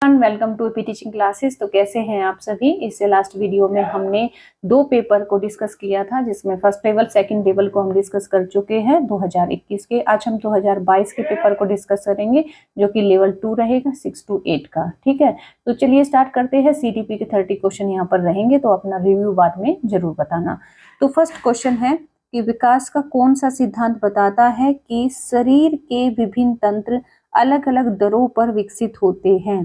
Welcome to AP teaching classes. तो कैसे हैं आप सभी। इससे लास्ट वीडियो में हमने दो पेपर को डिस्कस किया था, जिसमें फर्स्ट लेवल सेकंड लेवल को हम डिस्कस कर चुके हैं 2021 के। आज हम 2022 के पेपर को डिस्कस करेंगे, जो कि लेवल 2 रहेगा 6 to 8 का। ठीक है, तो चलिए स्टार्ट करते हैं। सीडीपी के 30 क्वेश्चन यहाँ पर रहेंगे, तो अपना रिव्यू बाद में जरूर बताना। तो फर्स्ट क्वेश्चन है कि विकास का कौन सा सिद्धांत बताता है कि शरीर के विभिन्न तंत्र अलग अलग दरों पर विकसित होते हैं।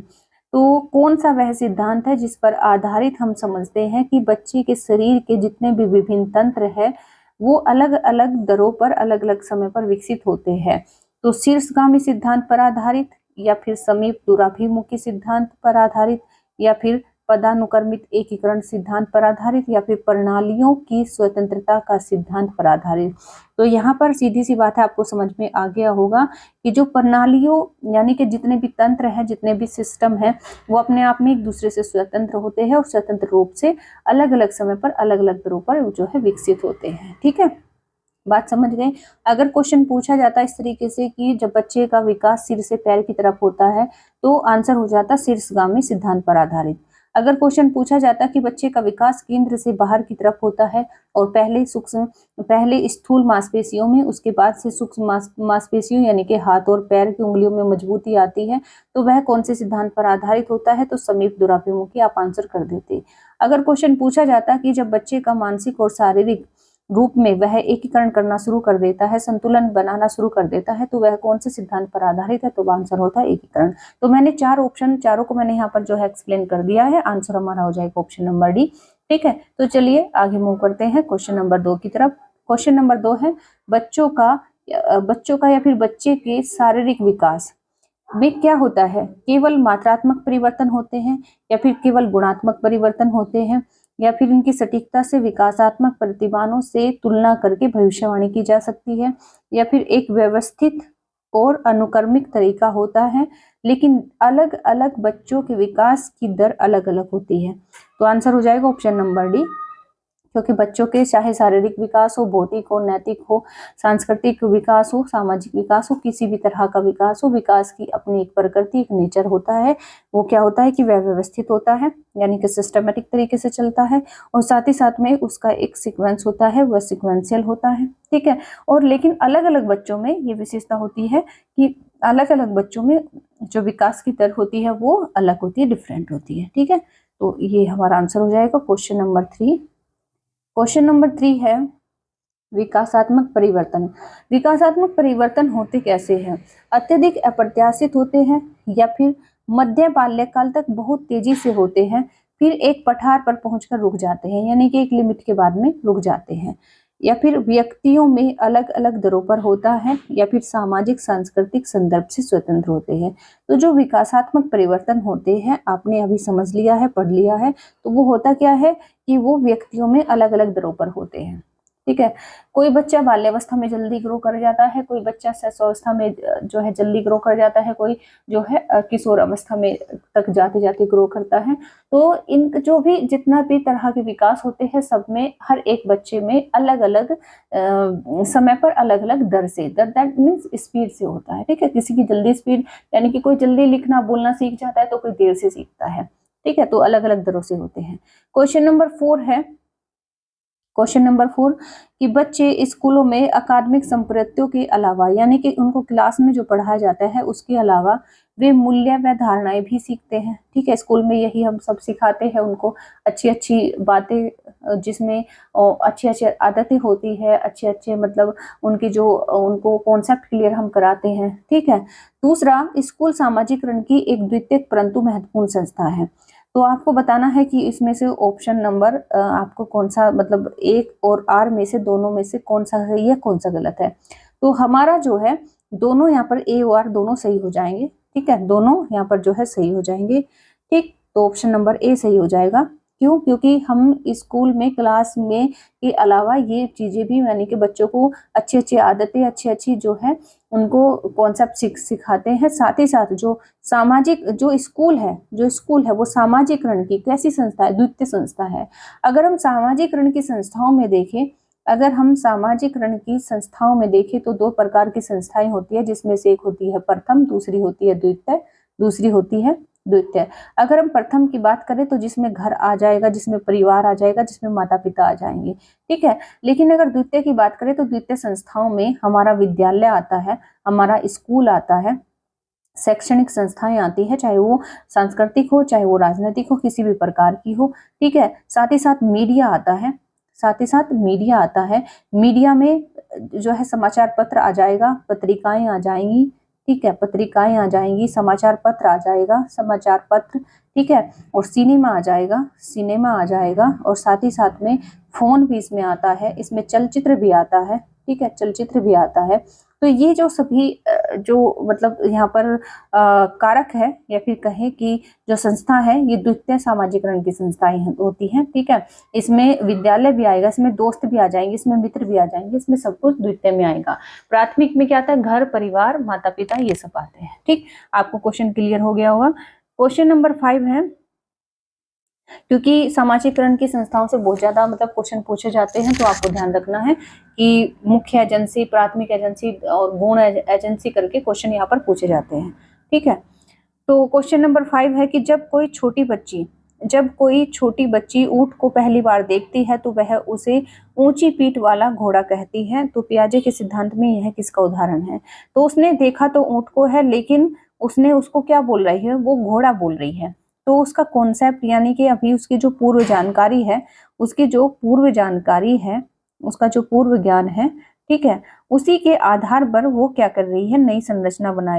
तो कौन सा वह सिद्धांत है जिस पर आधारित हम समझते हैं कि बच्चे के शरीर के जितने भी विभिन्न तंत्र है वो अलग अलग दरों पर अलग अलग समय पर विकसित होते हैं। तो शीर्षगामी सिद्धांत पर आधारित, या फिर समीप दूराभिमुखी सिद्धांत पर आधारित, या फिर पदानुक्रमित एकीकरण सिद्धांत पर आधारित, या फिर प्रणालियों की स्वतंत्रता का सिद्धांत पर आधारित। तो यहाँ पर सीधी सी बात है, आपको समझ में आ गया होगा कि जो प्रणालियों यानी कि जितने भी तंत्र हैं, जितने भी सिस्टम हैं, वो अपने आप में एक दूसरे से स्वतंत्र होते हैं और स्वतंत्र रूप से अलग अलग समय पर अलग अलग दरों पर जो है विकसित होते हैं। ठीक है, बात समझ गए। अगर क्वेश्चन पूछा जाता है इस तरीके से कि जब बच्चे का विकास सिर से पैर की तरफ होता है, तो आंसर हो जाता शीर्षगामी सिद्धांत पर आधारित। अगर क्वेश्चन पूछा जाता है कि बच्चे का विकास केंद्र से बाहर की तरफ होता है और पहले स्थूल मांसपेशियों में, उसके बाद से सूक्ष्म मांसपेशियों यानी कि हाथ और पैर की उंगलियों में मजबूती आती है, तो वह कौन से सिद्धांत पर आधारित होता है। तो समीप दूराभिमुखी आप आंसर कर देते। अगर क्वेश्चन पूछा जाता है कि जब बच्चे का मानसिक और शारीरिक रूप में वह एकीकरण करना शुरू कर देता है, संतुलन बनाना शुरू कर देता है, तो वह कौन से सिद्धांत पर आधारित है। तो आंसर होता है एकीकरण। तो मैंने चारों को मैंने यहाँ पर जो है एक्सप्लेन कर दिया है। आंसर हमारा हो जाएगा ऑप्शन नंबर डी। ठीक है, तो चलिए आगे मूव करते हैं क्वेश्चन नंबर 2 की तरफ। क्वेश्चन नंबर 2 है बच्चों का या फिर बच्चे के शारीरिक विकास में क्या होता है। केवल मात्रात्मक परिवर्तन होते हैं, या फिर केवल गुणात्मक परिवर्तन होते हैं, या फिर इनकी सटीकता से विकासात्मक प्रतिमानों से तुलना करके भविष्यवाणी की जा सकती है, या फिर एक व्यवस्थित और अनुक्रमिक तरीका होता है, लेकिन अलग अलग बच्चों के विकास की दर अलग अलग होती है। तो आंसर हो जाएगा ऑप्शन नंबर डी, क्योंकि बच्चों के चाहे शारीरिक विकास हो, भौतिक हो, नैतिक हो, सांस्कृतिक विकास हो, सामाजिक विकास हो, किसी भी तरह का विकास हो, विकास की अपनी एक प्रकृति, एक नेचर होता है। वो क्या होता है कि वह व्यवस्थित होता है, यानी कि सिस्टमेटिक तरीके से चलता है, और साथ ही साथ में उसका एक सीक्वेंस होता है, वह सीक्वेंशियल होता है। ठीक है, और लेकिन अलग अलग बच्चों में ये विशेषता होती है कि अलग अलग बच्चों में जो विकास की दर होती है वो अलग होती है, डिफरेंट होती है। ठीक है, तो ये हमारा आंसर हो जाएगा क्वेश्चन नंबर 3। क्वेश्चन नंबर 3 है विकासात्मक परिवर्तन। विकासात्मक परिवर्तन होते कैसे हैं। अत्यधिक अप्रत्याशित होते हैं, या फिर मध्य बाल्यकाल तक बहुत तेजी से होते हैं, फिर एक पठार पर पहुंचकर रुक जाते हैं, यानी कि एक लिमिट के बाद में रुक जाते हैं, या फिर व्यक्तियों में अलग अलग दरों पर होता है, या फिर सामाजिक सांस्कृतिक संदर्भ से स्वतंत्र होते हैं। तो जो विकासात्मक परिवर्तन होते हैं, आपने अभी समझ लिया है, पढ़ लिया है, तो वो होता क्या है कि वो व्यक्तियों में अलग अलग दरों पर होते हैं। ठीक है, कोई बच्चा बाल्यावस्था में जल्दी ग्रो कर जाता है, कोई बच्चा शैशवावस्था में जो है जल्दी ग्रो कर जाता है, कोई जो है किशोर अवस्था में तक जाते जाते ग्रो करता है। तो इन जो भी जितना भी तरह के विकास होते हैं, सब में हर एक बच्चे में अलग अलग समय पर अलग अलग दर से, दैट मीन्स स्पीड से होता है। ठीक है, किसी की जल्दी स्पीड यानी कि कोई जल्दी लिखना बोलना सीख जाता है, तो कोई देर से सीखता है। ठीक है, तो अलग अलग दरों से होते हैं। क्वेश्चन नंबर 4 है, क्वेश्चन नंबर 4 कि बच्चे स्कूलों में अकादमिक संप्रत्तियों के अलावा, यानी कि उनको क्लास में जो पढ़ाया जाता है उसके अलावा वे मूल्य व धारणाएं भी सीखते हैं। ठीक है, स्कूल में यही हम सब सिखाते हैं उनको, अच्छी अच्छी बातें, जिसमें अच्छी अच्छी आदतें होती है, अच्छे अच्छे मतलब उनकी जो उनको कॉन्सेप्ट क्लियर हम कराते हैं। ठीक है, दूसरा, स्कूल सामाजिकरण की एक द्वितीयक परंतु महत्वपूर्ण संस्था है। तो आपको बताना है कि इसमें से ऑप्शन नंबर आपको कौन सा, मतलब एक और आर में से दोनों में से कौन सा सही है, कौन सा गलत है। तो हमारा जो है दोनों यहाँ पर ए और आर दोनों सही हो जाएंगे। ठीक है, दोनों यहाँ पर जो है सही हो जाएंगे। ठीक, तो ऑप्शन नंबर ए सही हो जाएगा। क्यों, क्योंकि हम स्कूल में क्लास में के अलावा ये चीजें भी, यानी कि बच्चों को अच्छी अच्छी आदतें, अच्छी अच्छी जो है उनको कॉन्सेप्ट सिखाते हैं। साथ ही साथ जो सामाजिक जो स्कूल है वो सामाजिकरण की कैसी संस्था है, द्वितीय संस्था है। अगर हम सामाजिकरण की संस्थाओं में देखें, तो 2 प्रकार की संस्थाएं होती है, जिसमें से एक होती है प्रथम, दूसरी होती है द्वितीय, दूसरी होती है द्वितीय। अगर हम प्रथम की बात करें तो जिसमें घर आ जाएगा, जिसमें परिवार आ जाएगा, जिसमें माता पिता आ जाएंगे, ठीक है। लेकिन अगर द्वितीय की बात करें तो द्वितीय संस्थाओं में हमारा विद्यालय आता है, हमारा स्कूल आता है, शैक्षणिक संस्थाएं आती है, चाहे वो सांस्कृतिक हो, चाहे वो राजनीतिक हो, किसी भी प्रकार की हो, ठीक है। साथ ही साथ मीडिया आता है, साथ ही साथ मीडिया आता है। मीडिया में जो है समाचार पत्र आ जाएगा, पत्रिकाएं आ जाएंगी, ठीक है, पत्रिकाएं आ जाएंगी, समाचार पत्र आ जाएगा, समाचार पत्र, ठीक है। और सिनेमा आ जाएगा, सिनेमा आ जाएगा। और साथ ही साथ में फोन भी इसमें आता है, इसमें चलचित्र भी आता है, ठीक है, चलचित्र भी आता है। तो ये जो सभी जो मतलब यहाँ पर कारक है, या फिर कहें कि जो संस्था है, ये द्वितीय सामाजिकरण की संस्थाएं होती हैं, ठीक है। इसमें विद्यालय भी आएगा, इसमें दोस्त भी आ जाएंगे, इसमें मित्र भी आ जाएंगे, इसमें सब कुछ द्वितीय में आएगा। प्राथमिक में क्या आता है? घर, परिवार, माता पिता, ये सब आते हैं, ठीक। आपको क्वेश्चन क्लियर हो गया होगा। क्वेश्चन नंबर 5 है, क्योंकि समाजीकरण की संस्थाओं से बहुत ज्यादा मतलब क्वेश्चन पूछे जाते हैं, तो आपको ध्यान रखना है कि मुख्य एजेंसी, प्राथमिक एजेंसी और गौण एजेंसी करके क्वेश्चन यहाँ पर पूछे जाते हैं, ठीक है। तो क्वेश्चन नंबर 5 है कि जब कोई छोटी बच्ची ऊंट को पहली बार देखती है तो वह उसे ऊंची पीठ वाला घोड़ा कहती है। तो पियाजे के सिद्धांत में यह किसका उदाहरण है? तो उसने देखा तो ऊंट को है, लेकिन उसने उसको क्या बोल रही है? वो घोड़ा बोल रही है। तो उसका कॉन्सेप्ट, यानी कि अभी उसकी जो पूर्व जानकारी है, उसका जो पूर्व ज्ञान है, ठीक है, उसी के आधार पर वो क्या कर रही है? नई संरचना बना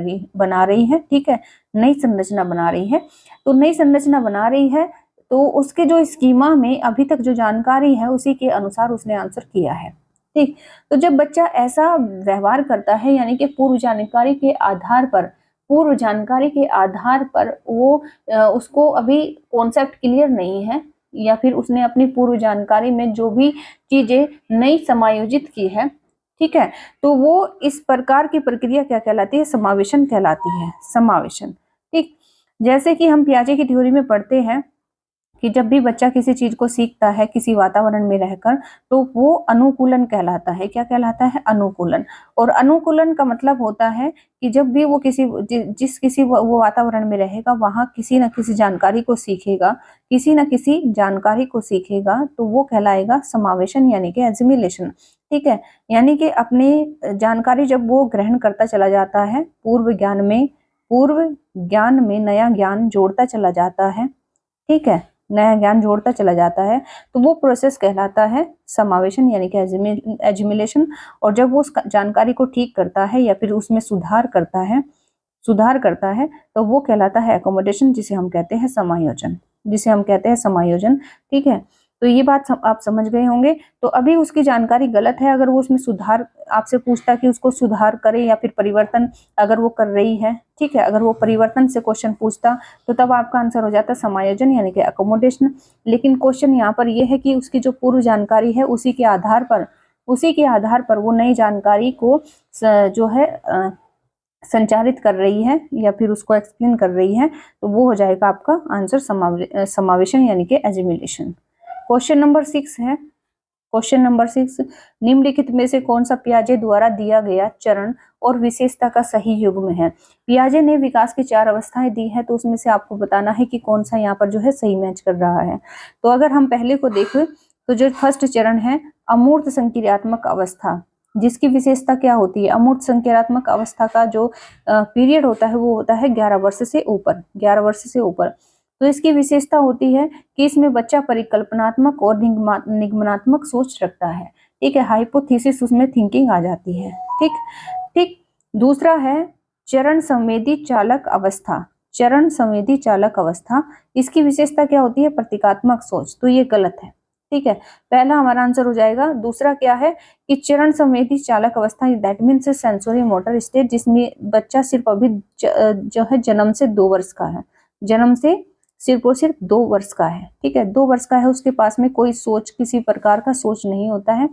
रही है, ठीक है, नई संरचना बना रही है। तो नई संरचना बना रही है, तो उसके जो स्कीमा में अभी तक जो जानकारी है उसी के अनुसार उसने आंसर किया है, ठीक। तो जब बच्चा ऐसा व्यवहार करता है, यानी कि पूर्व जानकारी के आधार पर वो उसको अभी कॉन्सेप्ट क्लियर नहीं है, या फिर उसने अपनी पूर्व जानकारी में जो भी चीजें नई समायोजित की है, ठीक है, तो वो इस प्रकार की प्रक्रिया क्या कहलाती है? समावेशन कहलाती है, समावेशन, ठीक। जैसे कि हम पियाजे की थ्योरी में पढ़ते हैं कि जब भी बच्चा किसी चीज को सीखता है किसी वातावरण में रहकर, तो वो अनुकूलन कहलाता है। क्या कहलाता है? अनुकूलन। और अनुकूलन का मतलब होता है कि जब भी वो किसी वो वातावरण में रहेगा, वहां किसी न किसी जानकारी को सीखेगा, तो वो कहलाएगा समावेशन, यानी कि एसिमिलेशन, ठीक है। यानी कि अपने जानकारी जब वो ग्रहण करता चला जाता है, पूर्व ज्ञान में नया ज्ञान जोड़ता चला जाता है, ठीक है, नया ज्ञान जोड़ता चला जाता है, तो वो प्रोसेस कहलाता है समावेशन, यानी कि एजिमिलेशन। और जब वो उस जानकारी को ठीक करता है या फिर उसमें सुधार करता है, तो वो कहलाता है एकोमोडेशन, जिसे हम कहते हैं समायोजन, ठीक है। तो ये बात आप समझ गए होंगे। तो अभी उसकी जानकारी गलत है, अगर वो उसमें सुधार, आपसे पूछता कि उसको सुधार करे या फिर परिवर्तन अगर वो कर रही है, ठीक है, अगर वो परिवर्तन से क्वेश्चन पूछता तो तब आपका आंसर हो जाता समायोजन, यानी कि एकोमोडेशन। लेकिन क्वेश्चन यहाँ पर ये है कि उसकी जो पूर्व जानकारी है उसी के आधार पर वो नई जानकारी को जो है संचारित कर रही है या फिर उसको एक्सप्लेन कर रही है, तो वो हो जाएगा आपका आंसर समावेशन, यानी कि एजिमिलेशन। क्वेश्चन नंबर 6 है, क्वेश्चन नंबर 6, निम्नलिखित में से कौन सा पियाजे द्वारा दिया गया चरण और विशेषता का सही युग्म है? पियाजे ने विकास की 4 अवस्थाएं दी है, तो उसमें से आपको बताना है कि कौन सा यहाँ पर जो है सही मैच कर रहा है। तो अगर हम पहले को देखें तो जो फर्स्ट चरण है अमूर्त संक्रियात्मक अवस्था, जिसकी विशेषता क्या होती है? अमूर्त संक्रियात्मक अवस्था का जो पीरियड होता है वो होता है 11 वर्ष से ऊपर। तो इसकी विशेषता होती है कि इसमें बच्चा परिकल्पनात्मक और निगमनात्मक सोच रखता है, ठीक है, हाइपोथेसिस, उसमें थिंकिंग आ जाती है, ठीक। दूसरा है चरण संवेदी चालक अवस्था, इसकी विशेषता क्या होती है? प्रतीकात्मक सोच। तो ये गलत है, ठीक है, पहला हमारा आंसर हो जाएगा। दूसरा क्या है कि चरण संवेदी चालक अवस्था, that means sensory motor state, जिसमें बच्चा सिर्फ अभी जो है जन्म से 2 वर्ष का है, सिर्फ 2 वर्ष का है, ठीक है, 2 वर्ष का है, उसके पास में कोई सोच, किसी प्रकार का सोच नहीं होता है,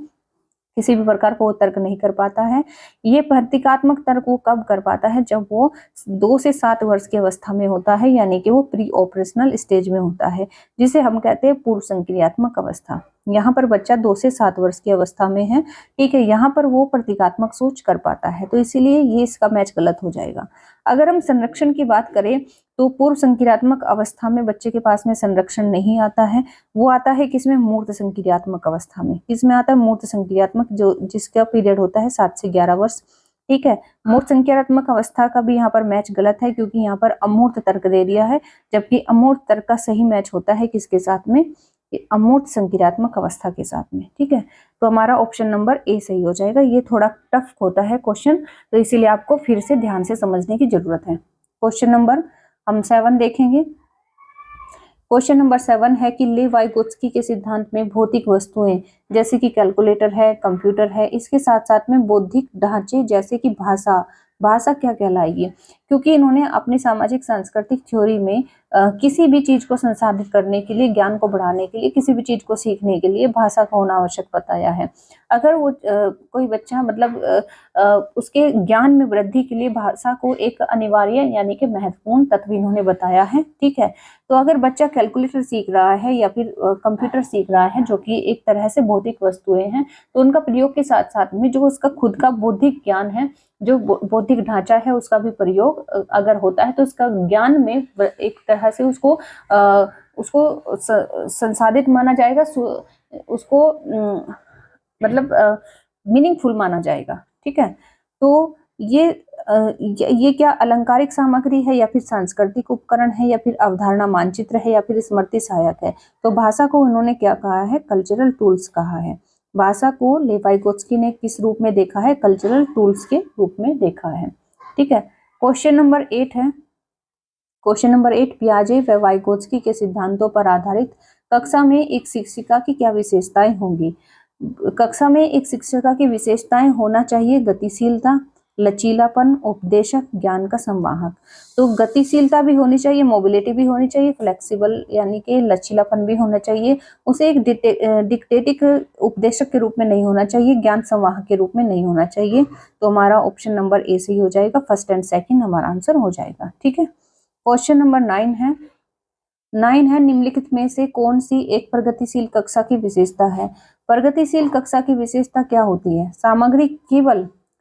किसी भी प्रकार का वो तर्क नहीं कर पाता है। ये प्रतीकात्मक तर्क वो कब कर पाता है? जब वो 2 से 7 वर्ष की अवस्था में होता है, यानी कि वो प्री ऑपरेशनल स्टेज में होता है, जिसे हम कहते हैं पूर्व संक्रियात्मक अवस्था। यहाँ पर बच्चा 2 से 7 वर्ष की अवस्था में है, ठीक है, यहाँ पर वो प्रतीकात्मक सोच कर पाता है, तो इसीलिए ये इसका मैच गलत हो जाएगा। अगर हम संरक्षण की बात करें तो पूर्व संक्रियात्मक अवस्था में बच्चे के पास में संरक्षण नहीं आता है, वो आता है किसमें, मूर्त संक्रियात्मक अवस्था में। किसमें आता है, मूर्त संक्रियात्मक, जो जिसका पीरियड होता है 7 से 11 वर्ष। ठीक है, मूर्त संक्रियात्मक अवस्था का भी यहाँ पर मैच गलत है, क्योंकि यहाँ पर अमूर्त तर्क दे दिया है, जबकि अमूर्त तर्क का सही मैच होता है किसके साथ में, अमूर्त संक्रियात्मक अवस्था के साथ में। ठीक है, तो हमारा ऑप्शन नंबर ए सही हो जाएगा। ये थोड़ा टफ होता है क्वेश्चन, तो इसीलिए आपको फिर से ध्यान से समझने की जरूरत है। क्वेश्चन नंबर हम 7 देखेंगे। क्वेश्चन नंबर 7 है कि ले वाइगोत्स्की के सिद्धांत में भौतिक वस्तुएं जैसे कि कैलकुलेटर है, कंप्यूटर है, इसके साथ साथ में बौद्धिक ढांचे जैसे कि भाषा क्या कहलाएगी, क्योंकि इन्होंने अपनी सामाजिक सांस्कृतिक थ्योरी में किसी भी चीज को संसाधित करने के लिए, ज्ञान को बढ़ाने के लिए, किसी भी चीज को सीखने के लिए भाषा का होना आवश्यक बताया है। अगर वो कोई बच्चा मतलब उसके ज्ञान में वृद्धि के लिए भाषा को एक अनिवार्य यानी कि महत्वपूर्ण तत्व इन्होंने बताया है। ठीक है, तो अगर बच्चा कैलकुलेटर सीख रहा है या फिर कंप्यूटर सीख रहा है, जो कि एक तरह से भौतिक वस्तुएं हैं, तो उनका प्रयोग के साथ साथ में जो उसका खुद का बौद्धिक ज्ञान है, जो बौद्धिक ढांचा है, उसका भी प्रयोग अगर होता है, तो उसका ज्ञान में एक तरह से उसको संसाधित माना जाएगा, उसको मतलब मीनिंगफुल माना जाएगा। ठीक है, तो ये क्या अलंकारिक सामग्री है या फिर सांस्कृतिक उपकरण है या फिर अवधारणा मानचित्र है या फिर स्मृति सहायक है। तो भाषा को उन्होंने क्या कहा है, कल्चरल टूल्स कहा है। भाषा को ले वाइगोत्स्की ने किस रूप में देखा है, कल्चरल टूल्स के रूप में देखा है। ठीक है, क्वेश्चन नंबर 8 है। क्वेश्चन नंबर 8, पियाजे व वाइगोत्स्की के सिद्धांतों पर आधारित कक्षा में एक शिक्षिका की क्या विशेषताएं होंगी। कक्षा में एक शिक्षिका की विशेषताएं होना चाहिए गतिशीलता, लचीलापन, उपदेशक, ज्ञान का संवाहक। तो गतिशीलता भी होनी चाहिए, मोबिलिटी भी होनी चाहिए, फ्लेक्सिबल यानी कि लचीलापन भी होना चाहिए। उसे एक डिक्टेटिक उपदेशक के रूप में नहीं होना चाहिए, ज्ञान संवाहक के रूप में नहीं होना चाहिए। तो हमारा ऑप्शन नंबर ए सही हो जाएगा, फर्स्ट एंड सेकंड हमारा आंसर हो जाएगा। ठीक है, क्वेश्चन नंबर 9 है। 9 है, निम्नलिखित में से कौन सी एक प्रगतिशील कक्षा की विशेषता है। प्रगतिशील कक्षा की विशेषता क्या होती है,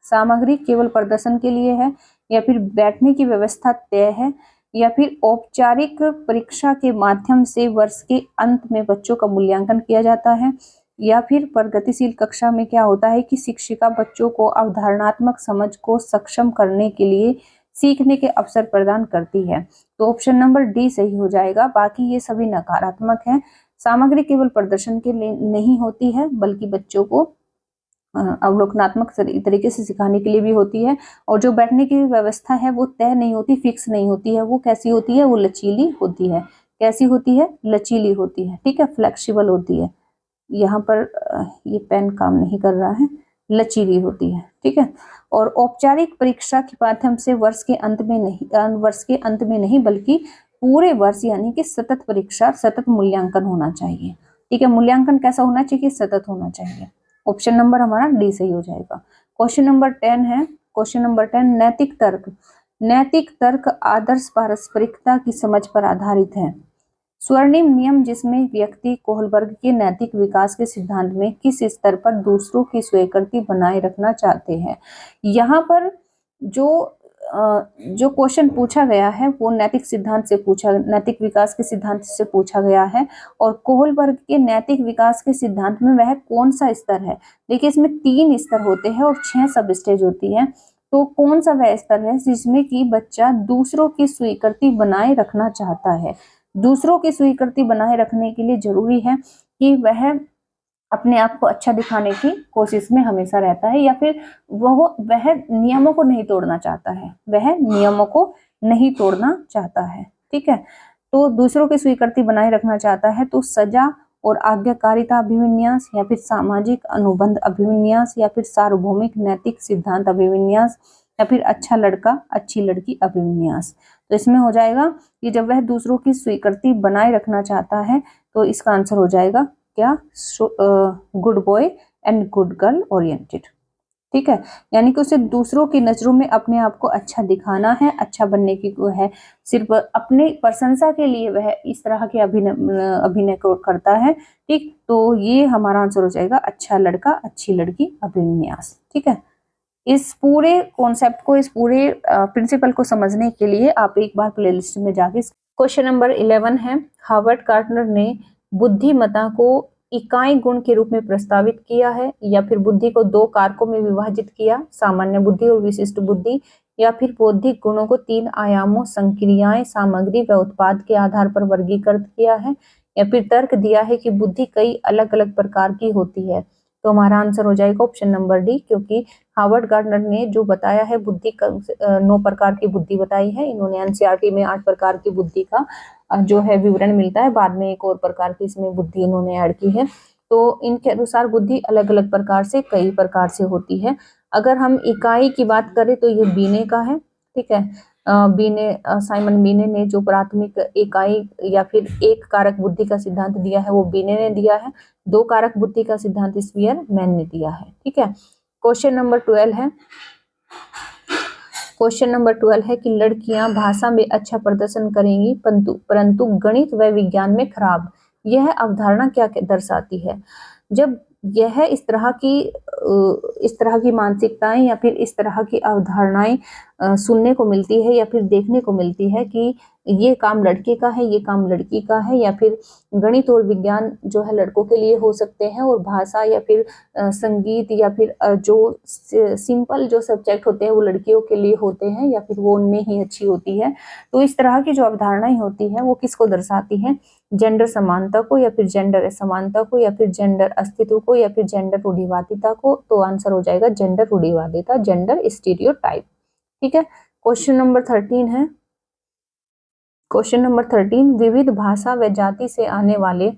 सामग्री केवल प्रदर्शन के लिए है, या फिर बैठने की व्यवस्था तय है, या फिर औपचारिक परीक्षा के माध्यम से वर्ष के अंत में बच्चों का मूल्यांकन किया जाता है, या फिर प्रगतिशील कक्षा में क्या होता है कि शिक्षिका बच्चों को अवधारणात्मक समझ को सक्षम करने के लिए सीखने के अवसर प्रदान करती है। तो ऑप्शन नंबर डी सही हो जाएगा, बाकी ये सभी नकारात्मक है। सामग्री केवल प्रदर्शन के लिए नहीं होती है, बल्कि बच्चों को अवलोकनात्मक तरीके से सिखाने के लिए भी होती है। और जो बैठने की व्यवस्था है वो तय नहीं होती, फिक्स नहीं होती है, वो कैसी होती है, वो लचीली होती है। कैसी होती है, लचीली होती है। ठीक है, फ्लेक्सिबल होती है। यहाँ पर ये पेन काम नहीं कर रहा है, लचीली होती है। ठीक है, और औपचारिक परीक्षा के माध्यम से वर्ष के अंत में नहीं बल्कि पूरे वर्ष यानी कि सतत परीक्षा, सतत मूल्यांकन होना चाहिए। ठीक है, मूल्यांकन कैसा होना चाहिए, सतत होना चाहिए। ऑप्शन नंबर हमारा डी सही हो जाएगा। क्वेश्चन नंबर 10 है। क्वेश्चन नंबर 10, नैतिक तर्क आदर्श पारस्परिकता की समझ पर आधारित है। स्वर्णिम नियम जिसमें व्यक्ति कोहलबर्ग के नैतिक विकास के सिद्धांत में किस स्तर पर दूसरों की स्वीकृति बनाए रखना चाहते हैं। यहाँ पर जो क्वेश्चन पूछा गया है वो नैतिक विकास के सिद्धांत से पूछा गया है। और कोहलबर्ग के नैतिक विकास के सिद्धांत में वह कौन सा स्तर है। देखिए, इसमें 3 स्तर होते हैं और 6 सब स्टेज होती है। तो कौन सा वह स्तर है जिसमें कि बच्चा दूसरों की स्वीकृति बनाए रखना चाहता है। दूसरों की स्वीकृति बनाए रखने के लिए जरूरी है कि वह अपने आप को अच्छा दिखाने की कोशिश में हमेशा रहता है, या फिर वह नियमों को नहीं तोड़ना चाहता है, ठीक है, तो दूसरों की स्वीकृति बनाए रखना चाहता है। तो सजा और आज्ञाकारिता अभिविन्यास, या फिर सामाजिक अनुबंध अभिविन्यास, या फिर सार्वभौमिक नैतिक सिद्धांत अभिविन्यास, या फिर अच्छा लड़का अच्छी लड़की अभिविन्यास। तो इसमें हो जाएगा कि जब वह दूसरों की स्वीकृति बनाए रखना चाहता है तो इसका आंसर हो जाएगा क्या, good boy and good girl oriented. ठीक है, यानी कि उसे दूसरों की नजरों में अपने आप को अच्छा दिखाना है, अच्छा बनने की है, सिर्फ अपने प्रशंसा के लिए वह इस तरह के अभिनय करता है। ठीक, तो ये हमारा आंसर हो जाएगा अच्छा लड़का अच्छी लड़की अभिविन्यास। ठीक है, इस पूरे कॉन्सेप्ट को, इस पूरे प्रिंसिपल को समझने के लिए आप एक बार प्लेलिस्ट में जाके क्वेश्चन नंबर 11 है, हार्वर्ड गार्टनर ने बुद्धिमत्ता को इकाई गुण के रूप में प्रस्तावित किया है, या फिर बुद्धि को दो कारकों में विभाजित किया, सामान्य बुद्धि और विशिष्ट बुद्धि, या फिर बौद्धिक गुणों को तीन आयामों संक्रियाएं, सामग्री व उत्पाद के आधार पर वर्गीकृत किया है, या फिर तर्क दिया है कि बुद्धि कई अलग अलग प्रकार की होती है। तो हमारा आंसर हो जाएगा ऑप्शन नंबर डी, क्योंकि हार्वर्ड गार्टनर ने जो बताया है बुद्धि 9 प्रकार की बुद्धि बताई है। इन्होंने एनसीईआरटी में 8 प्रकार की बुद्धि का जो है विवरण मिलता है, बाद में एक और प्रकार की इसमें बुद्धि इन्होंने ऐड की है। तो इनके अनुसार बुद्धि अलग अलग प्रकार से, कई प्रकार से होती है। अगर हम इकाई की बात करें तो ये बीने का है, ठीक है। साइमन बीने ने जो प्राथमिक इकाई या फिर एक कारक बुद्धि का सिद्धांत दिया है वो बीने ने दिया है। दो कारक बुद्धि का सिद्धांत स्पीयरमैन ने दिया है, ठीक है। क्वेश्चन नंबर 12 है, क्वेश्चन नंबर 12 है कि लड़कियां भाषा में अच्छा प्रदर्शन करेंगी परंतु गणित व विज्ञान में खराब, यह अवधारणा क्या दर्शाती है। जब यह इस तरह की मानसिकताएं या फिर इस तरह की अवधारणाएं सुनने को मिलती है या फिर देखने को मिलती है कि ये काम लड़के का है, ये काम लड़की का है, या फिर गणित और विज्ञान जो है लड़कों के लिए हो सकते हैं और भाषा या फिर संगीत या फिर जो सिंपल जो सब्जेक्ट होते हैं वो लड़कियों के लिए होते हैं या फिर वो उनमें ही अच्छी होती है। तो इस तरह की जो अवधारणाएं होती है वो किसको दर्शाती है, जेंडर समानता को, या फिर जेंडर असमानता को, या फिर जेंडर अस्तित्व को, या फिर जेंडर रूढ़िवादिता को। तो आंसर हो जाएगा जेंडर रूढ़िवादिता, जेंडर स्टीरियोटाइप, ठीक है। क्वेश्चन नंबर 13 है, क्वेश्चन नंबर 13, विविध भाषा व जाति से आने वाले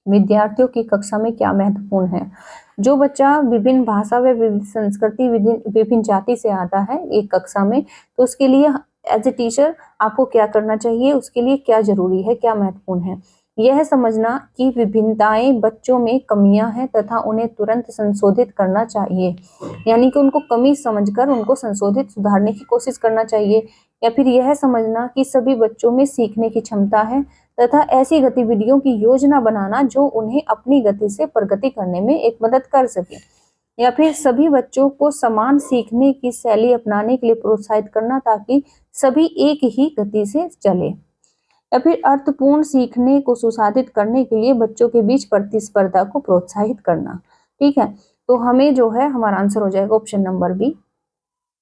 विद्यार्थियों की कक्षा में क्या महत्वपूर्ण है। जो बच्चा विभिन्न भाषा व विभिन्न संस्कृति विभिन्न जाति से आता है एक कक्षा में, तो उसके लिए एज ए टीचर आपको क्या करना चाहिए, उसके लिए क्या जरूरी है, क्या महत्वपूर्ण है। यह समझना कि विभिन्नताएं बच्चों में कमियां हैं तथा उन्हें तुरंत संशोधित करना चाहिए, यानी कि उनको कमी समझकर उनको संशोधित सुधारने की कोशिश करना चाहिए। या फिर यह समझना कि सभी बच्चों में सीखने की क्षमता है तथा ऐसी गतिविधियों की योजना बनाना जो उन्हें अपनी गति से प्रगति करने में एक मदद कर सके। या फिर सभी बच्चों को समान सीखने की शैली अपनाने के लिए प्रोत्साहित करना ताकि सभी एक ही गति से चले। या फिर अर्थपूर्ण सीखने को सुसाधित करने के लिए बच्चों के बीच प्रतिस्पर्धा को प्रोत्साहित करना, ठीक है। तो हमें जो है हमारा आंसर हो जाएगा option number B,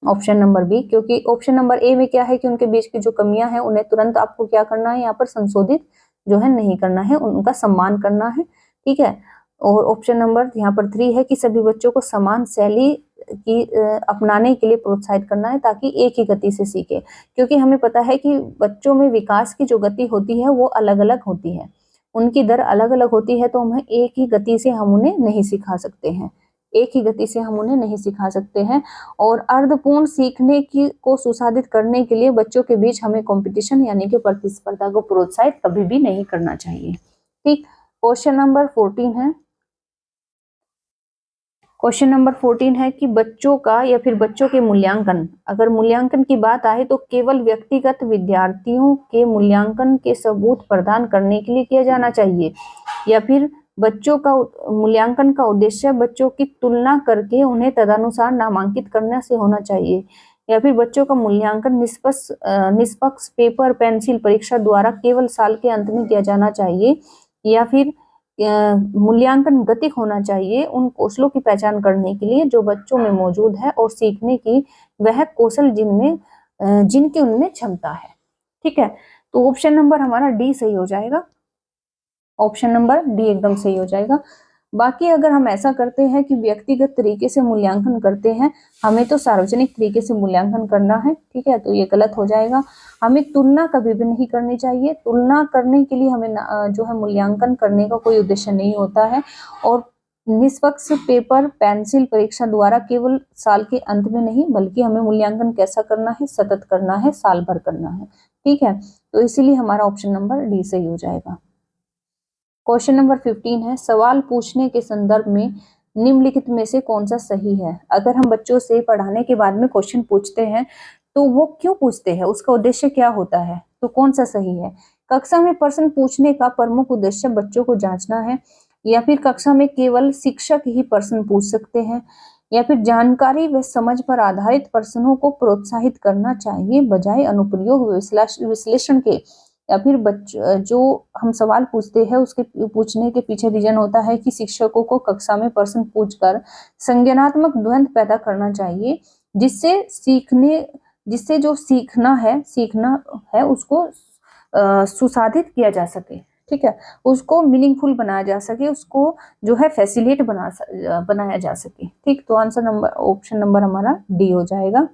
option number B, क्योंकि ऑप्शन नंबर ए में क्या है कि उनके बीच की जो कमियां हैं उन्हें तुरंत आपको क्या करना है, यहाँ पर संशोधित जो है नहीं करना है, उनका सम्मान करना है, ठीक है। और ऑप्शन नंबर यहाँ पर 3 है कि सभी बच्चों को समान शैली की अपनाने के लिए प्रोत्साहित करना है ताकि एक ही गति से सीखे, क्योंकि हमें पता है कि बच्चों में विकास की जो गति होती है वो अलग अलग होती है, उनकी दर अलग अलग होती है, तो हमें एक ही गति से हम उन्हें नहीं सिखा सकते हैं, एक ही गति से हम उन्हें नहीं सिखा सकते हैं। और अर्धपूर्ण सीखने की को सुसाधित करने के लिए बच्चों के बीच हमें कंपटीशन यानी कि प्रतिस्पर्धा को प्रोत्साहित कभी भी नहीं करना चाहिए, ठीक। क्वेश्चन नंबर 14 है, क्वेश्चन नंबर 14 है कि बच्चों का या फिर बच्चों के मूल्यांकन, अगर मूल्यांकन की बात आए तो केवल व्यक्तिगत विद्यार्थियों के मूल्यांकन के सबूत प्रदान करने के लिए किया जाना चाहिए, या फिर बच्चों का मूल्यांकन का उद्देश्य बच्चों की तुलना करके उन्हें तदनुसार नामांकित करने से होना चाहिए, या फिर बच्चों का मूल्यांकन निष्पक्ष पेपर पेंसिल परीक्षा द्वारा केवल साल के अंत में किया जाना चाहिए, या फिर मूल्यांकन गतिक होना चाहिए उन कौशलों की पहचान करने के लिए जो बच्चों में मौजूद है और सीखने की वह कौशल जिनकी उनमें क्षमता है, ठीक है। तो ऑप्शन नंबर हमारा डी सही हो जाएगा, ऑप्शन नंबर डी एकदम सही हो जाएगा। बाकी अगर हम ऐसा करते हैं कि व्यक्तिगत तरीके से मूल्यांकन करते हैं, हमें तो सार्वजनिक तरीके से मूल्यांकन करना है, ठीक है, तो ये गलत हो जाएगा। हमें तुलना कभी भी नहीं करनी चाहिए, तुलना करने के लिए हमें जो है मूल्यांकन करने का कोई उद्देश्य नहीं होता है। और निष्पक्ष पेपर पेंसिल परीक्षा द्वारा केवल साल के अंत में नहीं बल्कि हमें मूल्यांकन कैसा करना है, सतत करना है, साल भर करना है, ठीक है। तो इसीलिए हमारा ऑप्शन नंबर डी सही हो जाएगा। क्वेश्चन नंबर 15 है, सवाल पूछने के संदर्भ में निम्नलिखित में से कौन सा सही है। अगर हम बच्चों से पढ़ाने के बाद में क्वेश्चन पूछते हैं तो वो क्यों पूछते हैं, उसका उद्देश्य क्या होता है, तो कौन सा सही है। कक्षा में प्रश्न पूछने का प्रमुख उद्देश्य बच्चों को जांचना है, या फिर कक्षा में केवल शिक्षक ही प्रश्न पूछ सकते हैं, या फिर जानकारी व समझ पर आधारित प्रश्नों को प्रोत्साहित करना चाहिए बजाय अनुप्रयोग विश्लेषण के। या फिर जो हम सवाल पूछते हैं उसके पूछने के पीछे रीजन होता है कि शिक्षकों को कक्षा में प्रश्न पूछकर संज्ञानात्मक द्वंद्व पैदा करना चाहिए, जिससे जो सीखना है उसको सुसाधित किया जा सके, ठीक है, उसको मीनिंगफुल बनाया जा सके, उसको जो है फैसिलिटेट बनाया जा सके। ठीक, तो ऑप्शन नंबर हमारा डी हो जाएगा।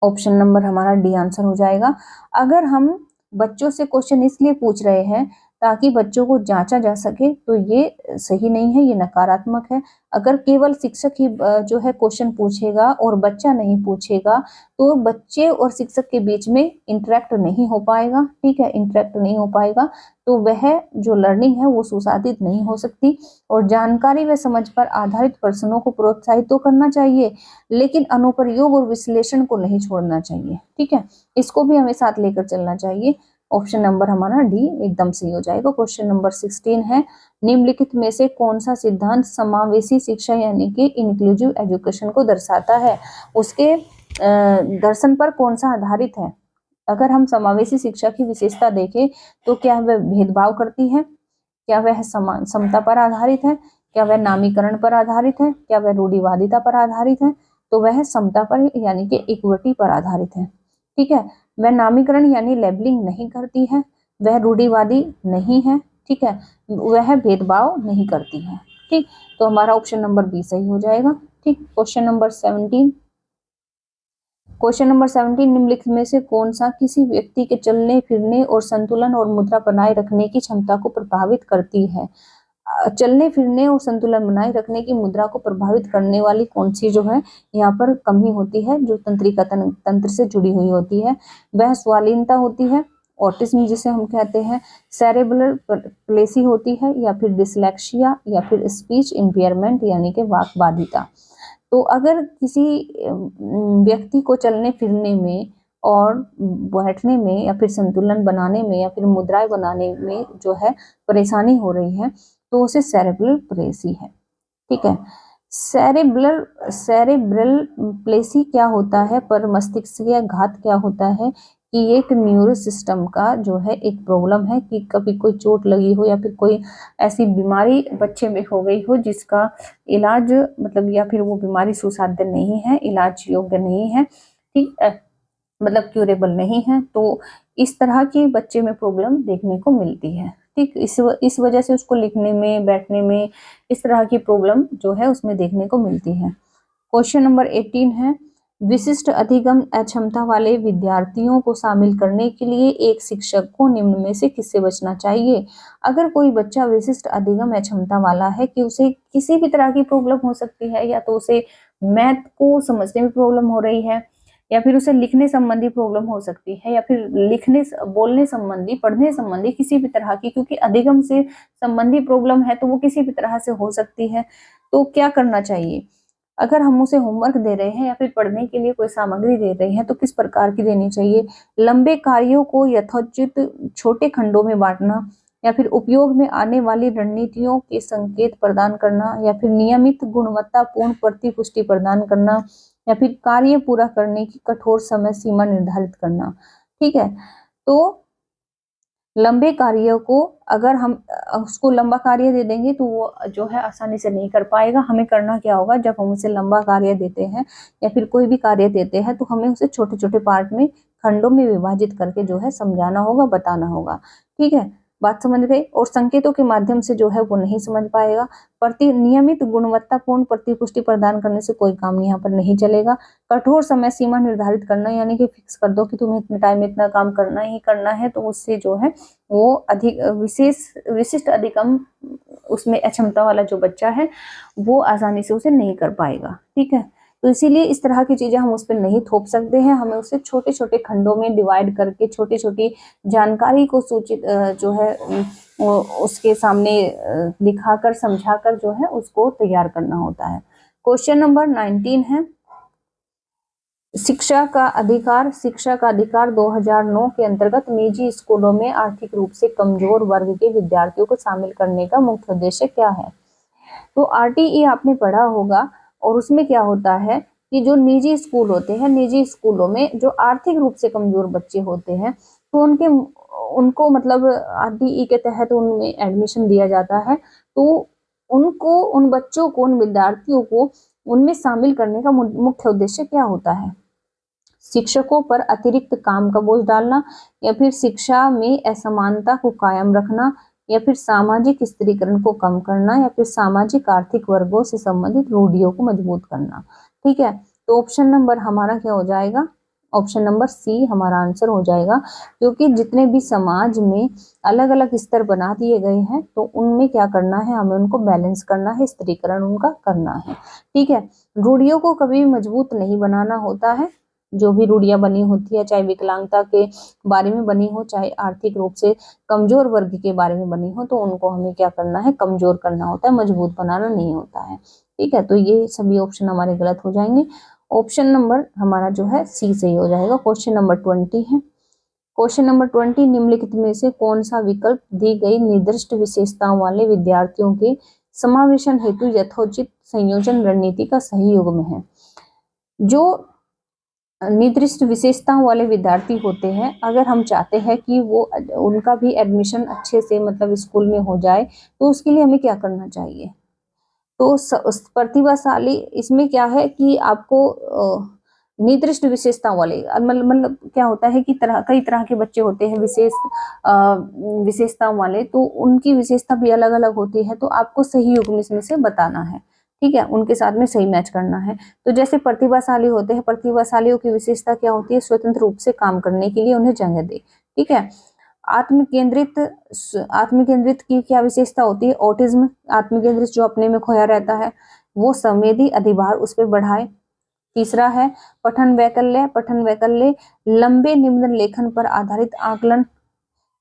ऑप्शन नंबर हमारा डी आंसर हो जाएगा। अगर हम बच्चों से क्वेश्चन इसलिए पूछ रहे हैं ताकि बच्चों को जांचा जा सके, तो ये सही नहीं है, ये नकारात्मक है। अगर केवल शिक्षक ही जो है क्वेश्चन पूछेगा और बच्चा नहीं पूछेगा, तो बच्चे और शिक्षक के बीच में इंटरेक्ट नहीं हो पाएगा, ठीक है, इंटरेक्ट नहीं हो पाएगा, तो वह जो लर्निंग है वो सुसाधित नहीं हो सकती। और जानकारी व समझ पर आधारित प्रश्नों को प्रोत्साहित तो करना चाहिए, लेकिन अनुप्रयोग और विश्लेषण को नहीं छोड़ना चाहिए, ठीक है, इसको भी हमें साथ लेकर चलना चाहिए। ऑप्शन नंबर हमारा डी एकदम सही हो जाएगा। क्वेश्चन नंबर 16 है, निम्नलिखित में से कौन सा सिद्धांत समावेशी शिक्षा यानी कि इंक्लूसिव एजुकेशन को दर्शाता है, उसके दर्शन पर कौन सा आधारित है। अगर हम समावेशी शिक्षा की विशेषता देखें तो क्या वह भेदभाव करती है, क्या वह समता पर आधारित है, क्या वह नामीकरण पर आधारित है, क्या वह रूढ़िवादिता पर आधारित है, तो वह समता पर यानी कि इक्विटी पर आधारित है, ठीक है। वह नामीकरण यानी लेबलिंग नहीं करती है, वह रूढ़िवादी नहीं है, ठीक है, वह भेदभाव नहीं करती है, ठीक, तो हमारा ऑप्शन नंबर बी सही हो जाएगा। ठीक, क्वेश्चन नंबर 17, निम्नलिखित में से कौन सा किसी व्यक्ति के चलने फिरने और संतुलन और मुद्रा बनाए रखने की क्षमता को प्रभावित करती है। चलने फिरने और संतुलन बनाए रखने की मुद्रा को प्रभावित करने वाली कौन सी जो है यहाँ पर कमी होती है, जो तंत्रिका तंत्र से जुड़ी हुई होती है, वह स्वालीनता होती है, ऑटिज्म जिसे हम कहते हैं, सेरेब्रल प्लेसी होती है, या फिर डिसलेक्सिया, या फिर स्पीच इम्पेयरमेंट यानी कि वाक बाधिता। तो अगर किसी व्यक्ति को चलने फिरने में और बैठने में या फिर संतुलन बनाने में या फिर मुद्राएं बनाने में जो है परेशानी हो रही है, तो उसे सेरेब्रल प्लेसी है, ठीक है। सेरेब्रल प्लेसी क्या होता है, पर मस्तिष्कीय घात क्या होता है कि एक न्यूरो सिस्टम का जो है एक प्रॉब्लम है कि कभी कोई चोट लगी हो या फिर कोई ऐसी बीमारी बच्चे में हो गई हो जिसका इलाज मतलब या फिर वो बीमारी सुसाध्य नहीं है, इलाज योग्य नहीं है, ठीक, मतलब क्यूरेबल नहीं है, तो इस तरह की बच्चे में प्रॉब्लम देखने को मिलती है, ठीक। इस वजह से उसको लिखने में बैठने में इस तरह की प्रॉब्लम जो है उसमें देखने को मिलती है। क्वेश्चन नंबर 18 है, विशिष्ट अधिगम अक्षमता वाले विद्यार्थियों को शामिल करने के लिए एक शिक्षक को निम्न में से किससे बचना चाहिए। अगर कोई बच्चा विशिष्ट अधिगम अक्षमता वाला है कि उसे किसी भी तरह की प्रॉब्लम हो सकती है, या तो उसे मैथ को समझने में प्रॉब्लम हो रही है, या फिर उसे लिखने संबंधी प्रॉब्लम हो सकती है, या फिर लिखने बोलने संबंधी पढ़ने संबंधी किसी भी तरह की, क्योंकि अधिगम से संबंधी प्रॉब्लम है तो वो किसी भी तरह से हो सकती है। तो क्या करना चाहिए, अगर हम उसे होमवर्क दे रहे हैं या फिर पढ़ने के लिए कोई सामग्री दे रहे हैं तो किस प्रकार की देनी चाहिए। लंबे कार्यों को यथोचित छोटे खंडों में बांटना, या फिर उपयोग में आने वाली रणनीतियों के संकेत प्रदान करना, या फिर नियमित गुणवत्तापूर्ण प्रतिपुष्टि प्रदान करना, या फिर कार्य पूरा करने की कठोर समय सीमा निर्धारित करना, ठीक है। तो लंबे कार्यों को अगर हम उसको लंबा कार्य दे देंगे तो वो जो है आसानी से नहीं कर पाएगा। हमें करना क्या होगा, जब हम उसे लंबा कार्य देते हैं या फिर कोई भी कार्य देते हैं तो हमें उसे छोटे छोटे पार्ट में खंडों में विभाजित करके जो है समझाना होगा, बताना होगा, ठीक है, बात समझ गई। और संकेतों के माध्यम से जो है वो नहीं समझ पाएगा। नियमित गुणवत्तापूर्ण प्रतिपुष्टि प्रदान करने से कोई काम यहाँ पर नहीं चलेगा। कठोर समय सीमा निर्धारित करना यानी कि फिक्स कर दो कि तुम्हें इतने टाइम में इतना काम करना ही करना है, तो उससे जो है वो अधिक विशिष्ट अधिगम उसमें अक्षमता वाला जो बच्चा है वो आसानी से उसे नहीं कर पाएगा, ठीक है। तो इसीलिए इस तरह की चीजें हम उस पर नहीं थोप सकते हैं, हमें उसे छोटे छोटे खंडों में डिवाइड करके छोटी छोटी जानकारी को सूचित जो है उसके सामने दिखाकर समझाकर जो है उसको तैयार करना होता है। क्वेश्चन नंबर 19 है, शिक्षा का अधिकार 2009 के अंतर्गत निजी स्कूलों में आर्थिक रूप से कमजोर वर्ग के विद्यार्थियों को शामिल करने का मुख्य उद्देश्य क्या है। तो RTE आपने पढ़ा होगा और उसमें क्या होता है कि जो निजी स्कूल होते हैं, निजी स्कूलों में जो आर्थिक रूप से कमजोर बच्चे होते हैं तो उनको मतलब RDE के तहत उनमें एडमिशन दिया जाता है। तो उनको, उन बच्चों को, उन विद्यार्थियों को उनमें शामिल करने का मुख्य उद्देश्य क्या होता है? शिक्षकों पर अतिरिक्त काम का बोझ डालना, या फिर शिक्षा में असमानता को कायम रखना, या फिर सामाजिक स्त्रीकरण को कम करना, या फिर सामाजिक आर्थिक वर्गों से संबंधित रूढ़ियों को मजबूत करना। ठीक है, तो ऑप्शन नंबर हमारा क्या हो जाएगा? ऑप्शन नंबर सी हमारा आंसर हो जाएगा, क्योंकि जितने भी समाज में अलग अलग स्तर बना दिए गए हैं तो उनमें क्या करना है, हमें उनको बैलेंस करना है, स्त्रीकरण उनका करना है। ठीक है, रूढ़ियों को कभी मजबूत नहीं बनाना होता है। जो भी रूढ़ियां बनी होती है, चाहे विकलांगता के बारे में बनी हो, चाहे आर्थिक रूप से कमजोर वर्ग के बारे में बनी हो, तो उनको हमें क्या करना है, कमजोर करना होता है, मजबूत बनाना नहीं होता है। ठीक है, तो ये सभी ऑप्शन हमारे गलत हो जाएंगे। ऑप्शन नंबर हमारा जो है सी सही हो जाएगा। क्वेश्चन नंबर 20 है। क्वेश्चन नंबर 20, निम्नलिखित में से कौन सा विकल्प दी गई निर्दिष्ट विशेषताओं वाले विद्यार्थियों के समावेशन हेतु यथोचित संयोजन रणनीति का सही युग्म है? जो निर्दिष्ट विशेषताओं वाले विद्यार्थी होते हैं, अगर हम चाहते हैं कि वो उनका भी एडमिशन अच्छे से मतलब स्कूल में हो जाए, तो उसके लिए हमें क्या करना चाहिए? तो प्रतिभाशाली, इसमें क्या है कि आपको निर्दिष्ट विशेषताओं वाले मतलब क्या होता है कि कई तरह के बच्चे होते हैं विशेषताओं वाले, तो उनकी विशेषता भी अलग अलग होती है। तो आपको सही युग्म इसमें से बताना है। ठीक है, उनके साथ में सही मैच करना है। तो जैसे प्रतिभाशाली होते हैं, प्रतिभाशालियों की विशेषता क्या होती है? स्वतंत्र रूप से काम करने के लिए उन्हें जगह दे। ठीक है, आत्मकेंद्रित की क्या विशेषता होती है? ऑटिज्म, आत्मकेंद्रित जो अपने में खोया रहता है, वो संवेदी अधिभार उस पर बढ़ाए। तीसरा है पठन वैकल्य, पठन वैकल्य लंबे निम्न लेखन पर आधारित आकलन,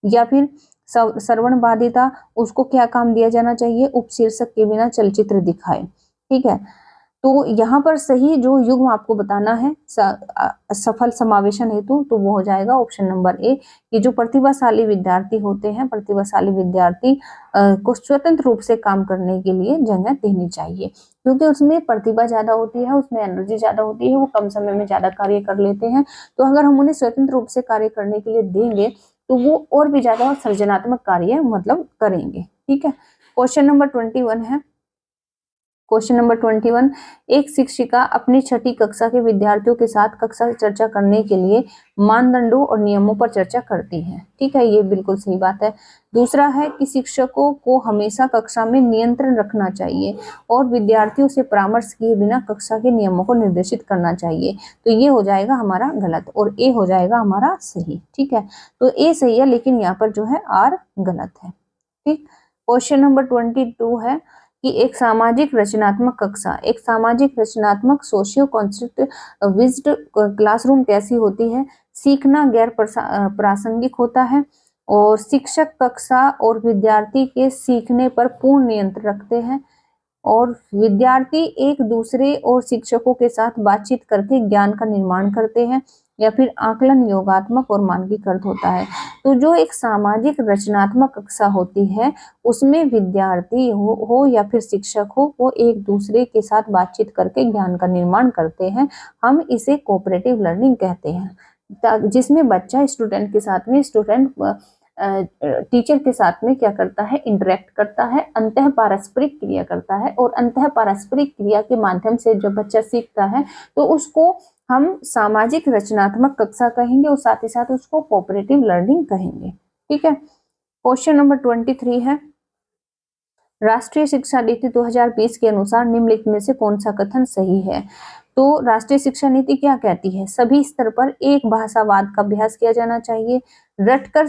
या फिर श्रवण बाधिता, उसको क्या काम दिया जाना चाहिए? उपशीर्षक के बिना चलचित्र दिखाए। ठीक है, तो यहाँ पर सही जो युग्म आपको बताना है सफल समावेशन हेतु, तो वो हो जाएगा ऑप्शन नंबर ए, कि जो प्रतिभाशाली विद्यार्थी होते हैं, प्रतिभाशाली विद्यार्थी को स्वतंत्र रूप से काम करने के लिए जगह देनी चाहिए, क्योंकि उसमें प्रतिभा ज्यादा होती है, उसमें एनर्जी ज्यादा होती है, वो कम समय में ज्यादा कार्य कर लेते हैं। तो अगर हम उन्हें स्वतंत्र रूप से कार्य करने के लिए देंगे तो वो और भी ज्यादा सृजनात्मक कार्य मतलब करेंगे। ठीक है, क्वेश्चन नंबर 21 है। क्वेश्चन नंबर 21, एक शिक्षिका अपनी छठी कक्षा के विद्यार्थियों के साथ कक्षा चर्चा करने के लिए मानदंडों और नियमों पर चर्चा करती है। ठीक है, ये बिल्कुल सही बात है। दूसरा है कि शिक्षकों को हमेशा कक्षा में नियंत्रण रखना चाहिए और विद्यार्थियों से परामर्श किए बिना कक्षा के नियमों को निर्देशित करना चाहिए। तो ये हो जाएगा हमारा गलत और ए हो जाएगा हमारा सही। ठीक है, तो ए सही है, लेकिन यहाँ पर जो है आर गलत है। ठीक, क्वेश्चन नंबर 22 है कि एक सामाजिक रचनात्मक कक्षा, एक सामाजिक रचनात्मक सोशियो कॉन्स्ट्रक्टिविस्ट क्लासरूम कैसी होती है? सीखना गैर प्रासंगिक होता है और शिक्षक कक्षा और विद्यार्थी के सीखने पर पूर्ण नियंत्रण रखते हैं और विद्यार्थी एक दूसरे और शिक्षकों के साथ बातचीत करके ज्ञान का निर्माण करते हैं, या फिर आकलन योगात्मक और मानकीकृत होता है। तो जो एक सामाजिक रचनात्मक कक्षा होती है उसमें विद्यार्थी हो या फिर शिक्षक हो, वो एक दूसरे के साथ बातचीत करके ज्ञान का निर्माण करते हैं। हम इसे कोऑपरेटिव लर्निंग कहते हैं, जिसमें बच्चा स्टूडेंट के साथ में, स्टूडेंट टीचर के साथ में क्या करता है? इंटरेक्ट करता है, अंतः पारस्परिक क्रिया करता है, और अंतः पारस्परिक क्रिया के माध्यम से जब बच्चा सीखता है तो उसको हम सामाजिक रचनात्मक कक्षा कहेंगे और साथ ही साथ उसको कोऑपरेटिव लर्निंग कहेंगे। ठीक है, क्वेश्चन नंबर 23 है, राष्ट्रीय शिक्षा नीति 2020 के अनुसार निम्नलिखित में से कौन सा कथन सही है? तो राष्ट्रीय शिक्षा नीति क्या कहती है? सभी स्तर पर एक भाषावाद का अभ्यास किया जाना चाहिए, रटकर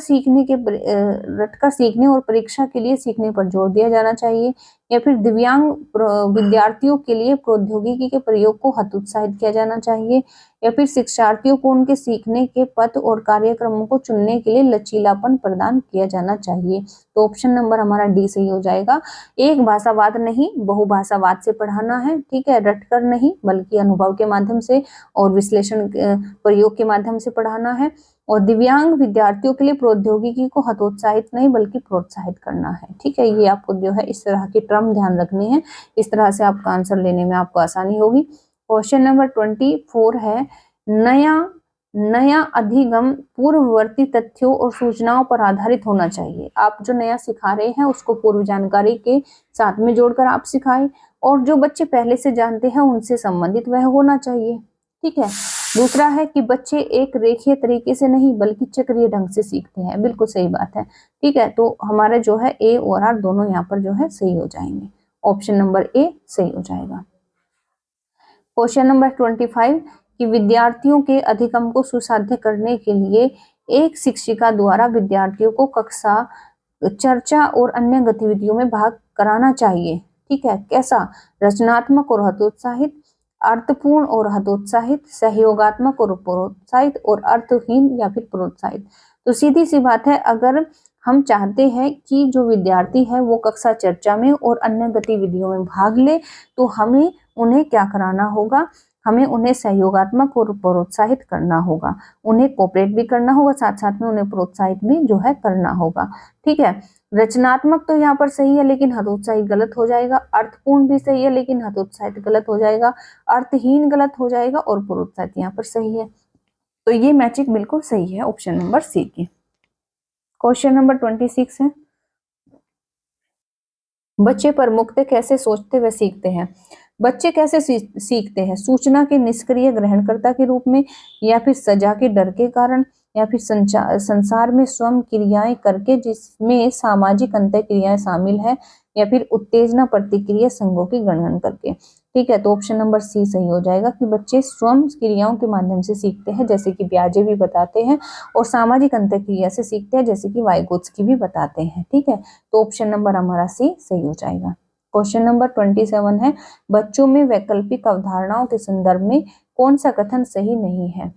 सीखने और परीक्षा के लिए सीखने पर जोर दिया जाना चाहिए, या फिर दिव्यांग विद्यार्थियों के लिए प्रौद्योगिकी के प्रयोग को हतोत्साहित किया जाना चाहिए, या फिर शिक्षार्थियों को उनके सीखने के पथ और कार्यक्रमों को चुनने के लिए लचीलापन प्रदान किया जाना चाहिए। तो ऑप्शन नंबर हमारा डी सही हो जाएगा। एक भाषावाद नहीं, बहुभाषावाद से पढ़ाना है। ठीक है, रटकर नहीं बल्कि अनुभव के माध्यम से और विश्लेषण प्रयोग के माध्यम से पढ़ाना है। और दिव्यांग विद्यार्थियों के लिए प्रौद्योगिकी को हतोत्साहित नहीं बल्कि प्रोत्साहित करना है। ठीक है, ये आपको जो है इस तरह की टर्म ध्यान रखनी है, इस तरह से आपका आंसर लेने में आपको आसानी होगी। क्वेश्चन नंबर 24 है, नया अधिगम पूर्ववर्ती तथ्यों और सूचनाओं पर आधारित होना चाहिए। आप जो नया सिखा रहे हैं उसको पूर्व जानकारी के साथ में जोड़कर आप सिखाएं, और जो बच्चे पहले से जानते हैं उनसे संबंधित वह होना चाहिए। ठीक है। दूसरा है कि बच्चे एक रेखीय तरीके से नहीं बल्कि चक्रीय ढंग से सीखते हैं। बिल्कुल सही बात है। ठीक है, तो हमारे जो है ए और आर दोनों यहाँ पर जो है सही हो जाएंगे। ऑप्शन नंबर ए सही हो जाएगा। क्वेश्चन नंबर 25 कि विद्यार्थियों के अधिगम को सुसाध्य करने के लिए एक शिक्षिका द्वारा विद्यार्थियों को कक्षा, चर्चा और अन्य गतिविधियों में भाग कराना चाहिए। ठीक है, कैसा? रचनात्मक और हतोत्साहित, अर्थपूर्ण और हतोत्साहित, सहयोगात्मक और प्रोत्साहित, और अर्थहीन या फिर प्रोत्साहित। तो सीधी सी बात है, अगर हम चाहते हैं कि जो विद्यार्थी है वो कक्षा चर्चा में और अन्य गतिविधियों में भाग ले, तो हमें उन्हें क्या कराना होगा? हमें उन्हें सहयोगात्मक और प्रोत्साहित करना होगा, उन्हें कोऑपरेट भी करना होगा, साथ साथ में उन्हें प्रोत्साहित भी जो है करना होगा। ठीक है, रचनात्मक तो यहाँ पर सही है लेकिन हतोत्साहित गलत हो जाएगा, अर्थपूर्ण भी सही है लेकिन हतोत्साहित गलत हो जाएगा, अर्थहीन गलत हो जाएगा, और प्रोत्साहित यहाँ पर सही है। तो ये मैचिंग बिल्कुल सही है ऑप्शन नंबर सी की। क्वेश्चन नंबर 26 है, बच्चे प्रमुखतः कैसे सोचते व सीखते हैं? बच्चे कैसे सीखते हैं? सूचना के निष्क्रिय ग्रहणकर्ता के रूप में, या फिर सजा के डर के कारण, या फिर संसार में स्वयं क्रियाएं करके जिसमें सामाजिक अंतःक्रियाएं शामिल है, या फिर उत्तेजना प्रतिक्रिया संघों की गणना करके। ठीक है, तो ऑप्शन नंबर सी सही हो जाएगा कि बच्चे स्वयं क्रियाओं के माध्यम से सीखते हैं, जैसे कि ब्याजे भी बताते हैं, और सामाजिक अंतःक्रिया से सीखते हैं, जैसे कि वाइगोत्स्की भी बताते हैं। ठीक है, तो ऑप्शन नंबर हमारा सी सही हो जाएगा। क्वेश्चन नंबर 27 है, बच्चों में वैकल्पिक अवधारणाओं के संदर्भ में कौन सा कथन सही नहीं है?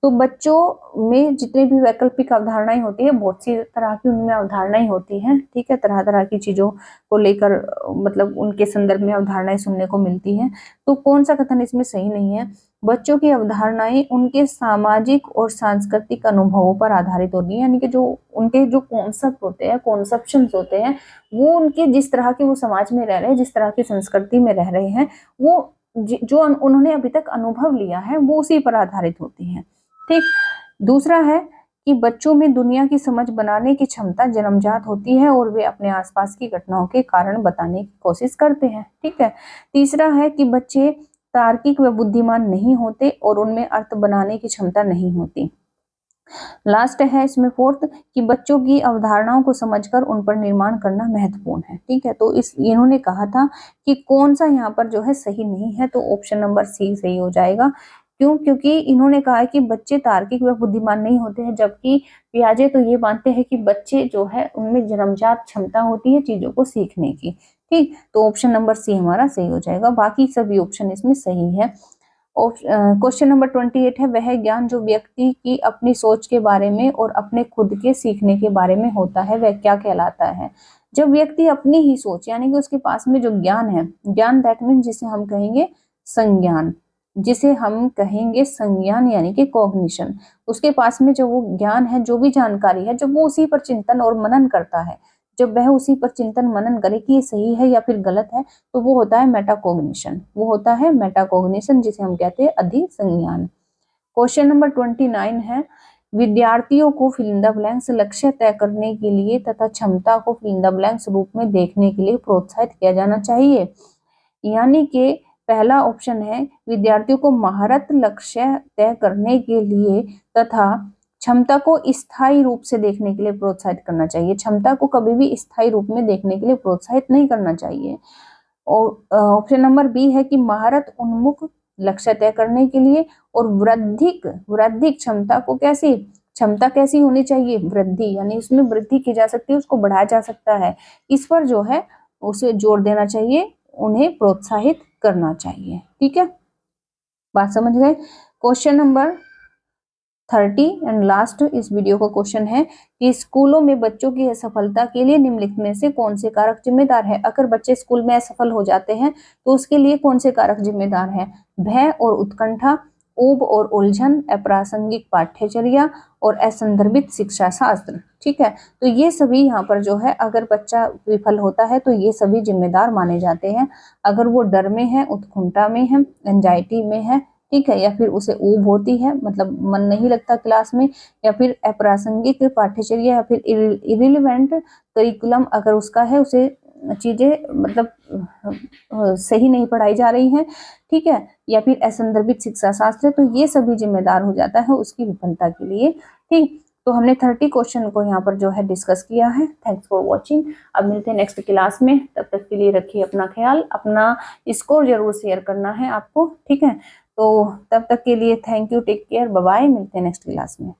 तो बच्चों में जितने भी वैकल्पिक अवधारणाएं होती है, बहुत सी तरह की उनमें अवधारणाएं होती हैं। ठीक है, तरह तरह की चीजों को लेकर मतलब उनके संदर्भ में अवधारणाएं सुनने को मिलती हैं। तो कौन सा कथन इसमें सही नहीं है? बच्चों की अवधारणाएं उनके सामाजिक और सांस्कृतिक अनुभवों पर आधारित होती है, यानी कि जो उनके जो कॉन्सेप्ट होते हैं, कॉन्सेप्शंस होते हैं, वो उनके जिस तरह के वो समाज में रह रहे हैं, जिस तरह की संस्कृति में रह रहे हैं, वो जो उन्होंने अभी तक अनुभव लिया है वो उसी पर आधारित होती है। ठीक। दूसरा है कि बच्चों में दुनिया की समझ बनाने की क्षमता जन्मजात होती है और वे अपने आसपास की घटनाओं के कारण बताने की कोशिश करते हैं। ठीक है। तीसरा है कि बच्चे तार्किक व बुद्धिमान नहीं होते और उनमें अर्थ बनाने की क्षमता नहीं होती। लास्ट है इसमें फोर्थ कि बच्चों की अवधारणाओं को समझकर उन पर निर्माण करना महत्वपूर्ण है। ठीक है, तो इन्होंने कहा था कि कौन सा यहाँ पर जो है सही नहीं है, तो ऑप्शन नंबर सी सही हो जाएगा। क्यों? क्योंकि इन्होंने कहा कि बच्चे तार्किक व बुद्धिमान नहीं होते हैं, जबकि पियाजे तो ये मानते हैं कि बच्चे जो है उनमें जन्मजात क्षमता होती है चीजों को सीखने की। ठीक, तो ऑप्शन नंबर सी हमारा सही हो जाएगा। बाकी सभी ऑप्शन इसमें सही है। क्वेश्चन नंबर 28 है, वह ज्ञान जो व्यक्ति की अपनी सोच के बारे में और अपने खुद के सीखने के बारे में होता है वह क्या कहलाता है? जब व्यक्ति अपनी ही सोच यानी कि उसके पास में जो ज्ञान है, ज्ञान दैट मीन जिसे हम कहेंगे संज्ञान, जिसे हम कहेंगे संज्ञान यानी कि कॉग्निशन, उसके पास में जो वो ज्ञान है, जो भी जानकारी है, जब वो उसी पर चिंतन और मनन करता है, जब वह उसी पर चिंतन मनन करे कि ये सही है या फिर गलत है, तो वो होता है मेटाकॉग्निशन। वो होता है मेटाकॉग्निशन, जिसे हम कहते हैं अधिसंज्ञान। क्वेश्चन नंबर 29 है, विद्यार्थियों को फिल इन द ब्लैंक्स लक्ष्य तय करने के लिए तथा क्षमता को फिल इन द ब्लैंक्स रूप में देखने के लिए प्रोत्साहित किया जाना चाहिए। यानी कि पहला ऑप्शन है विद्यार्थियों को महारत लक्ष्य तय करने के लिए तथा क्षमता को स्थायी रूप से देखने के लिए प्रोत्साहित करना चाहिए। क्षमता को कभी भी स्थायी रूप में देखने के लिए प्रोत्साहित नहीं करना चाहिए। और ऑप्शन नंबर बी है कि महारत उन्मुख लक्ष्य तय करने के लिए, और वृद्धिक क्षमता को क्षमता कैसी होनी चाहिए? वृद्धि, यानी उसमें वृद्धि की जा सकती है, उसको बढ़ाया जा सकता है, इस पर जो है उसे जोर देना चाहिए, उन्हें प्रोत्साहित करना चाहिए। ठीक है, बात समझ गए। क्वेश्चन नंबर 30 एंड लास्ट इस वीडियो का क्वेश्चन है कि स्कूलों में बच्चों की असफलता के लिए निम्नलिखित में से कौन से कारक जिम्मेदार है? अगर बच्चे स्कूल में असफल हो जाते हैं तो उसके लिए कौन से कारक जिम्मेदार हैं? भय और उत्कंठा, ऊब और उलझन, अप्रासंगिक पाठ्यचर्या और असंदर्भित शिक्षा शास्त्र। ठीक है, तो ये सभी यहाँ पर जो है, अगर बच्चा विफल होता है तो ये सभी जिम्मेदार माने जाते हैं। अगर वो डर में है, उत्कंठा में है, एंजाइटी में है, ठीक है, या फिर उसे ऊब होती है, मतलब मन नहीं लगता क्लास में, या फिर अप्रासंगिक पाठ्यचर्या या फिर इरिलेवेंट करिकुलम अगर उसका है, उसे चीजें मतलब सही नहीं पढ़ाई जा रही हैं, ठीक है, या फिर असंदर्भित शिक्षा शास्त्र, तो ये सभी जिम्मेदार हो जाता है उसकी विफलता के लिए। ठीक, तो हमने 30 क्वेश्चन को यहाँ पर जो है डिस्कस किया है। Thanks for watching. अब मिलते हैं नेक्स्ट क्लास में, तब तक के लिए रखिए अपना ख्याल, अपना स्कोर जरूर शेयर करना है आपको, ठीक है। तो तब तक के लिए thank you, take care, bye bye, मिलते हैं नेक्स्ट क्लास में।